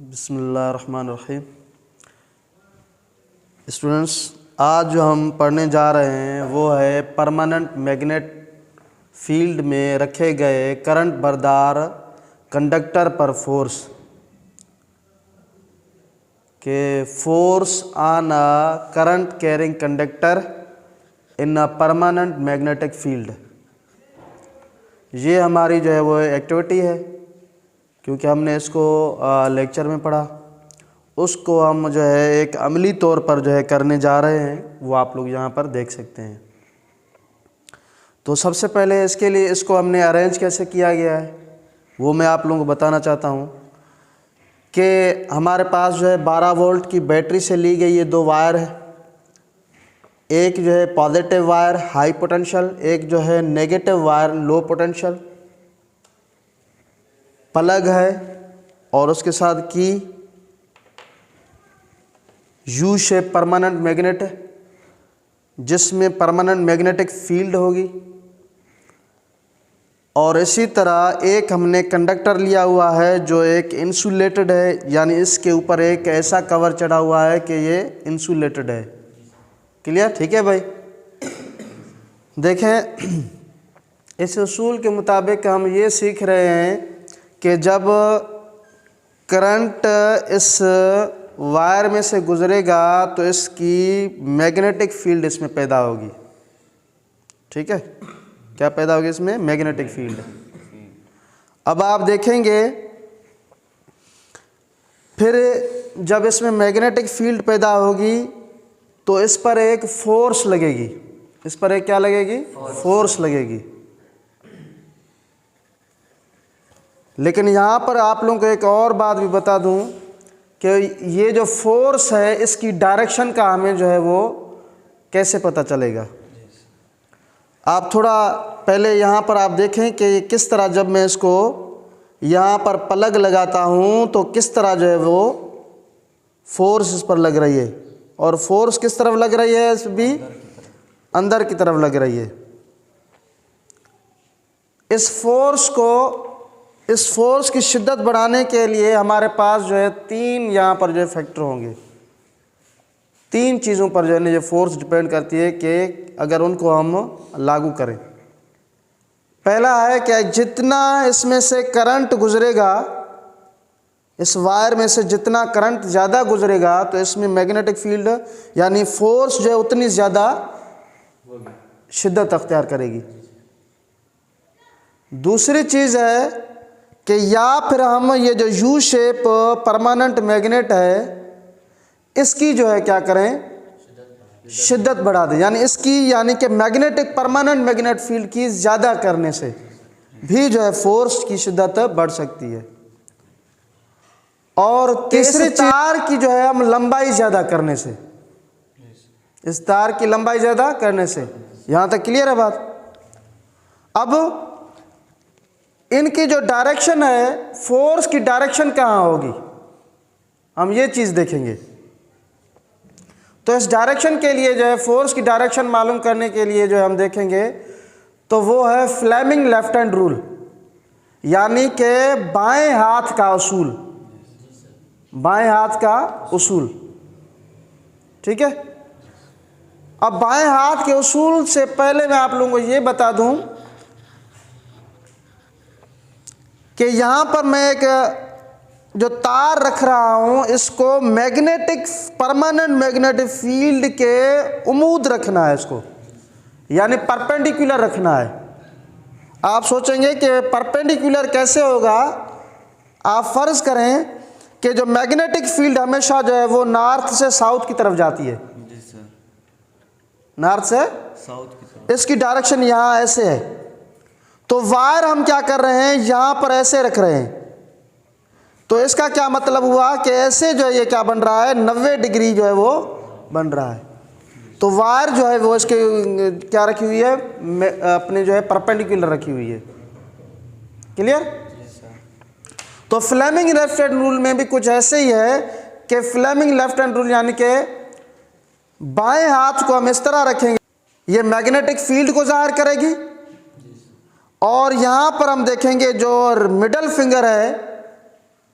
बिस्मिल्लाहिर्रहमानिर्रहीम। स्टूडेंट्स, आज जो हम पढ़ने जा रहे हैं वो है परमानेंट मैग्नेट फील्ड में रखे गए करंट बरदार कंडक्टर पर फोर्स के force on a current carrying conductor in a permanent magnetic field. ये हमारी जो है वो एक्टिविटी है, क्योंकि हमने इसको लेक्चर में पढ़ा, उसको हम जो है एक अमली तौर पर जो है करने जा रहे हैं, वो आप लोग यहाँ पर देख सकते हैं। तो सबसे पहले इसके लिए इसको हमने अरेंज कैसे किया गया है वो मैं आप लोगों को बताना चाहता हूँ कि हमारे पास जो है 12 वोल्ट की बैटरी से ली गई ये दो वायर है। एक जो है पॉजिटिव वायर हाई पोटेंशियल, एक जो है negative wire low potential. Plug है और उसके साथ की यू शेप परमानेंट मैग्नेट है जिसमें परमानेंट मैग्नेटिक फील्ड होगी। और इसी तरह एक हमने कंडक्टर लिया हुआ है जो एक इंसुलेटेड है, यानी इसके ऊपर एक ऐसा कवर चढ़ा हुआ है कि ये इंसुलेटेड है। क्लियर? ठीक है भाई। देखें, इस उसूल के मुताबिक हम ये सीख रहे हैं कि जब करंट इस वायर में से गुजरेगा तो इसकी मैग्नेटिक फील्ड इसमें पैदा होगी। ठीक है, क्या पैदा होगी इसमें? Magnetic field. अब आप देखेंगे फिर जब इसमें मैग्नेटिक फील्ड पैदा होगी तो इस पर एक फोर्स लगेगी। इस पर एक क्या लगेगी? फोर्स लगेगी। लेकिन यहाँ पर आप लोगों को एक और बात भी बता दूं कि ये जो फोर्स है इसकी डायरेक्शन का हमें जो है वो कैसे पता चलेगा। आप थोड़ा पहले यहाँ पर आप देखें कि किस तरह जब मैं इसको यहाँ पर प्लग लगाता हूँ तो किस तरह जो है वो फोर्स इस पर लग रही है। और फोर्स किस तरफ लग रही है? इस भी अंदर की तरफ लग रही है। इस फोर्स की शिद्दत बढ़ाने के लिए हमारे पास जो है तीन यहाँ पर जो है फैक्टर होंगे। तीन चीज़ों पर जो है ये फोर्स डिपेंड करती है कि अगर उनको हम लागू करें। पहला है कि जितना इसमें से करंट गुजरेगा, इस वायर में से जितना करंट ज़्यादा गुजरेगा तो इसमें मैग्नेटिक फील्ड यानी फोर्स जो है उतनी ज़्यादा शिद्दत अख्तियार करेगी। दूसरी चीज़ है कि या फिर हम ये जो यू शेप परमानेंट मैग्नेट है इसकी जो है क्या करें? शिद्दत बढ़ा दें। यानी इसकी यानी कि मैग्नेटिक परमानेंट मैग्नेट फील्ड की ज़्यादा करने से भी जो है फोर्स की शिद्दत बढ़ सकती है। और तीसरी तार की जो है हम लंबाई ज़्यादा करने से, इस तार की लंबाई ज़्यादा करने से। यहाँ तक क्लियर है बात? अब इनकी जो डायरेक्शन है, फोर्स की डायरेक्शन कहाँ होगी, हम ये चीज़ देखेंगे। तो इस डायरेक्शन के लिए जो है फोर्स की डायरेक्शन मालूम करने के लिए जो हम देखेंगे तो वो है फ्लेमिंग लेफ्ट हैंड रूल, यानी कि बाएं हाथ का उसूल। बाएं हाथ का उसूल, ठीक है। अब बाएं हाथ के उसूल से पहले मैं आप लोगों को ये बता दूं कि यहाँ पर मैं एक जो तार रख रहा हूँ इसको मैग्नेटिक परमानेंट मैग्नेटिक फील्ड के उम्मीद रखना है इसको, यानी परपेंडिकुलर रखना है। आप सोचेंगे कि परपेंडिकुलर कैसे होगा? आप फर्ज करें कि जो मैग्नेटिक फील्ड हमेशा जो है वो नॉर्थ से साउथ की तरफ जाती है। नॉर्थ से साउथ की तरफ। इसकी डायरेक्शन यहाँ ऐसे है, तो वायर हम क्या कर रहे हैं? यहाँ पर ऐसे रख रहे हैं। तो इसका क्या मतलब हुआ कि ऐसे जो है ये क्या बन रहा है? 90 डिग्री जो है वो बन रहा है। तो वायर जो है वो इसके क्या रखी हुई है? अपने जो है परपेंडिकुलर रखी हुई है। क्लियर? तो फ्लेमिंग लेफ्ट हैंड रूल में भी कुछ ऐसे ही है कि फ्लेमिंग लेफ्ट हैंड रूल यानी कि बाएं हाथ को हम इस तरह रखेंगे, ये मैग्नेटिक फील्ड को ज़ाहिर करेगी। और यहाँ पर हम देखेंगे जो मिडल फिंगर है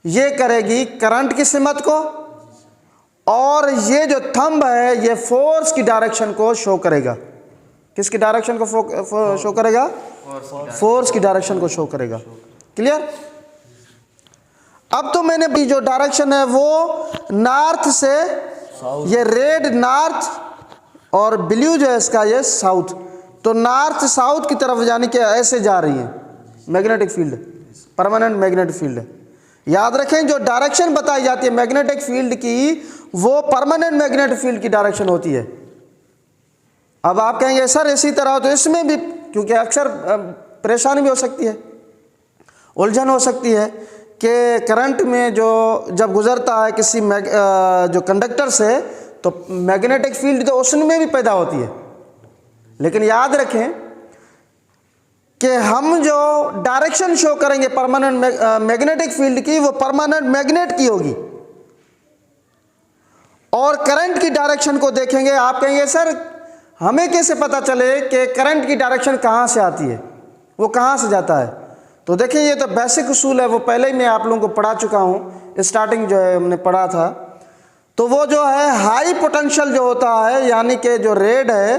ये करेगी करंट की सिमत को, और ये जो थंब है ये फोर्स की डायरेक्शन को शो करेगा। किसकी डायरेक्शन को शो करेगा? फोर्स की डायरेक्शन को शो करेगा। क्लियर? अब तो मैंने भी जो डायरेक्शन है वो नॉर्थ से, ये रेड नॉर्थ और ब्लू जो है इसका ये साउथ, तो नॉर्थ साउथ की तरफ यानी कि ऐसे जा रही है magnetic field, permanent magnetic field. याद रखें जो डायरेक्शन बताई जाती है मैग्नेटिक फील्ड की वो परमानेंट मैग्नेटिक फील्ड की डायरेक्शन होती है। अब आप कहेंगे सर इसी तरह, तो इसमें भी क्योंकि अक्सर परेशानी भी हो सकती है, उलझन हो सकती है कि करंट में जो जब गुजरता है किसी जो कंडक्टर से तो मैग्नेटिक फील्ड तो उसमें भी पैदा होती है। लेकिन याद रखें कि हम जो डायरेक्शन शो करेंगे परमानेंट मैग्नेटिक फील्ड की वो परमानेंट मैग्नेट की होगी, और करंट की डायरेक्शन को देखेंगे। आप कहेंगे सर हमें कैसे पता चले कि करंट की डायरेक्शन कहाँ से आती है, वो कहाँ से जाता है? तो देखिए ये तो बेसिक उसूल है, वो पहले ही मैं आप लोगों को पढ़ा चुका हूँ, स्टार्टिंग जो है हमने पढ़ा था। तो वो जो है हाई पोटेंशियल जो होता है यानी कि जो रेड है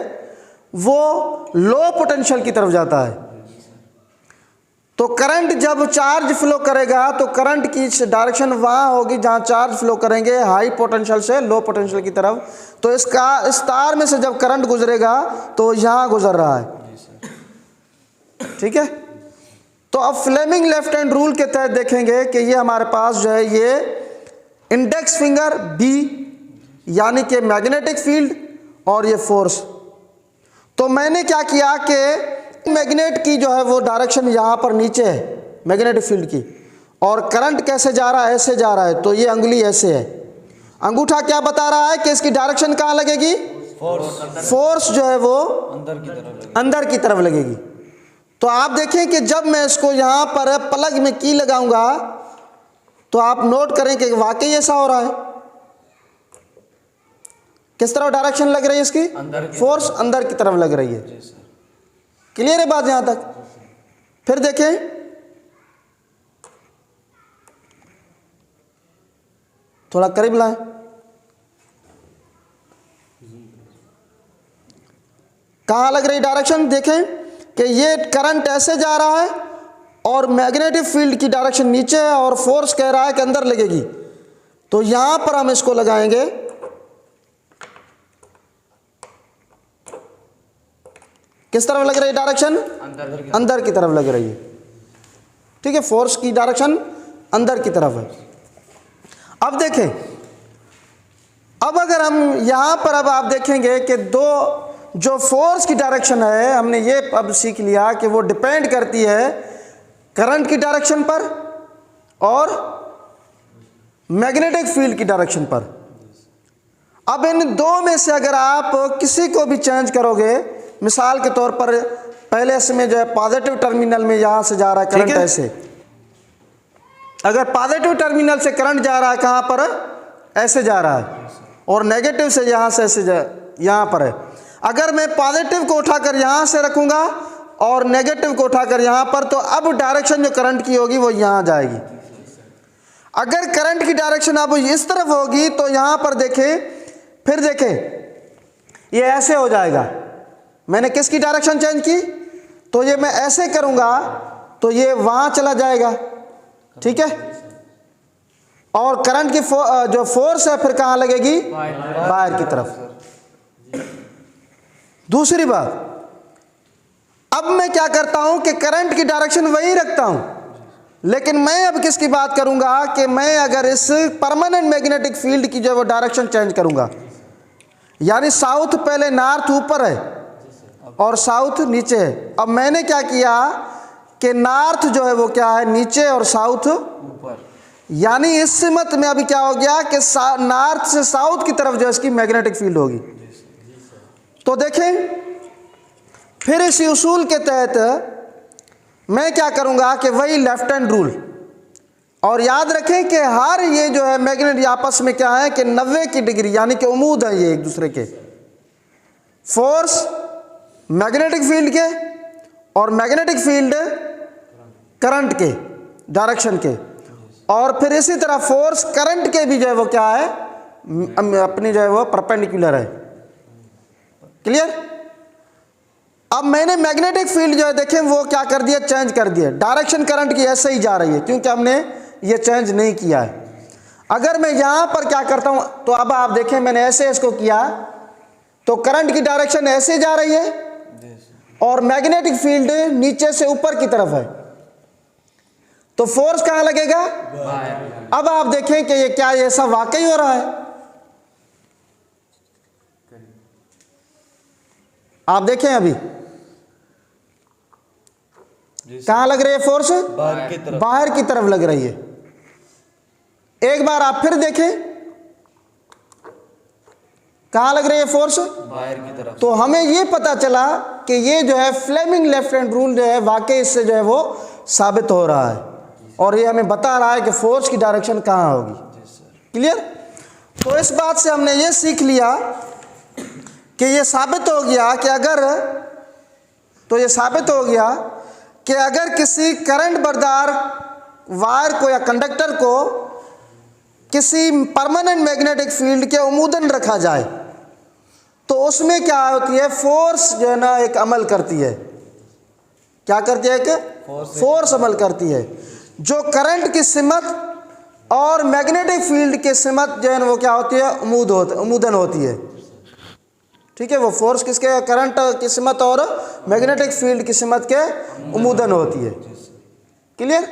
वो लो पोटेंशियल की तरफ जाता है। तो करंट जब चार्ज फ्लो करेगा तो करंट की डायरेक्शन वहाँ होगी जहाँ चार्ज फ्लो करेंगे हाई पोटेंशियल से लो पोटेंशियल की तरफ। तो इस तार में से जब करंट गुजरेगा तो यहाँ गुजर रहा है। ठीक है? तो अब फ्लेमिंग लेफ्ट हैंड रूल के तहत देखेंगे कि ये हमारे पास जो है ये इंडेक्स फिंगर बी यानी कि मैग्नेटिक फील्ड और ये फोर्स। तो मैंने क्या किया कि मैग्नेट की जो है वो डायरेक्शन यहाँ पर नीचे है मैग्नेटिक फील्ड की, और करंट कैसे जा रहा है? ऐसे जा रहा है। तो ये अंगुली ऐसे है, अंगूठा क्या बता रहा है कि इसकी डायरेक्शन कहाँ लगेगी? फोर्स जो है वो अंदर की तरफ लगेगी। तो आप देखें कि जब मैं इसको यहाँ पर प्लग में की लगाऊंगा तो आप नोट करें कि वाकई ऐसा हो रहा है। किस तरफ डायरेक्शन लग रही है इसकी? फोर्स अंदर की तरफ लग रही है। क्लियर है बात यहां तक? फिर देखें, थोड़ा करीब लाएं। कहां लग रही डायरेक्शन? देखें कि ये करंट ऐसे जा रहा है और मैग्नेटिक फील्ड की डायरेक्शन नीचे है और फोर्स कह रहा है कि अंदर लगेगी। तो यहां पर हम इसको लगाएंगे। किस तरफ लग रही है डायरेक्शन? अंदर की तरफ लग रही है। ठीक है, फोर्स की डायरेक्शन अंदर की तरफ है। अब देखें, अब अगर हम यहां पर अब आप देखेंगे कि दो जो फोर्स की डायरेक्शन है हमने ये अब सीख लिया कि वो डिपेंड करती है करंट की डायरेक्शन पर और मैग्नेटिक फील्ड की डायरेक्शन पर। अब इन दो में से अगर आप किसी को भी चेंज करोगे, मिसाल के तौर पर पहले इसमें जो है पॉजिटिव टर्मिनल में यहां से जा रहा है करंट ऐसे, अगर पॉजिटिव टर्मिनल से करंट जा रहा है कहां पर? ऐसे जा रहा है, और नेगेटिव से यहां से ऐसे यहां पर है। अगर मैं पॉजिटिव को उठाकर यहां से रखूंगा और नेगेटिव को उठाकर यहां पर, तो अब डायरेक्शन जो करंट की होगी वो यहां जाएगी। अगर करंट की डायरेक्शन अब इस तरफ होगी तो यहां पर देखें, फिर देखें ये ऐसे हो जाएगा। मैंने किसकी डायरेक्शन चेंज की? तो ये मैं ऐसे करूंगा तो ये वहां चला जाएगा। ठीक है, और करंट की जो फोर्स है फिर कहां लगेगी? बाहर की तरफ। दूसरी बात, अब मैं क्या करता हूं कि करंट की डायरेक्शन वही रखता हूं, लेकिन मैं अब किसकी बात करूंगा कि मैं अगर इस परमानेंट मैग्नेटिक फील्ड की जो वो डायरेक्शन चेंज करूंगा, यानी साउथ पहले नॉर्थ ऊपर है और साउथ नीचे है। अब मैंने क्या किया कि नॉर्थ जो है वो क्या है? नीचे, और साउथ ऊपर। यानी इस सिमत में अभी क्या हो गया कि नॉर्थ से साउथ की तरफ जो इसकी मैग्नेटिक फील्ड होगी। तो देखें, फिर इसी उसूल के तहत मैं क्या करूंगा कि वही लेफ्ट हैंड रूल, और याद रखें कि हर ये जो है मैग्नेट आपस में क्या है कि 90 की डिग्री यानी कि उम्मीद है ये एक दूसरे के, फोर्स मैग्नेटिक फील्ड के और मैग्नेटिक फील्ड करंट के डायरेक्शन के। और फिर इसी तरह फोर्स करंट के भी जो है वो क्या है, अपनी जो है वो परपेंडिकुलर है। क्लियर। अब मैंने मैग्नेटिक फील्ड जो है देखें वो क्या कर दिया, चेंज कर दिया। डायरेक्शन करंट की ऐसे ही जा रही है क्योंकि हमने ये चेंज नहीं किया है। अगर मैं यहां पर क्या करता हूं, तो अब आप देखें मैंने ऐसे इसको किया तो करंट की डायरेक्शन ऐसे जा रही है और मैग्नेटिक फील्ड नीचे से ऊपर की तरफ है, तो फोर्स कहां लगेगा, अब आप देखें कि ये क्या ऐसा वाकई हो रहा है। आप देखें अभी कहां लग रही है फोर्स, बाहर की तरफ लग रही है। एक बार आप फिर देखें कहां लग रही है फोर्स, बाहर की तरफ। तो हमें यह पता चला कि ये जो है फ्लेमिंग लेफ्ट हैंड रूल जो है वाकई इससे जो है वो साबित हो रहा है और ये हमें बता रहा है कि फोर्स की डायरेक्शन कहां होगी। क्लियर। तो इस बात से हमने ये सीख लिया कि ये साबित हो गया कि अगर किसी करंट बरदार वायर को या कंडक्टर को किसी परमानेंट मैग्नेटिक फील्ड के उमूदन रखा जाए तो उसमें क्या होती है, फोर्स जो है ना एक अमल करती है। क्या करती है, कि फोर्स अमल करती है जो करंट की सिमत और मैग्नेटिक फील्ड की सिमत जो है वो क्या होती है, उमूदन होती है। ठीक है, वो फोर्स किसके, करंट की सिमत और मैग्नेटिक फील्ड की सिमत के उमूदन होती है। क्लियर।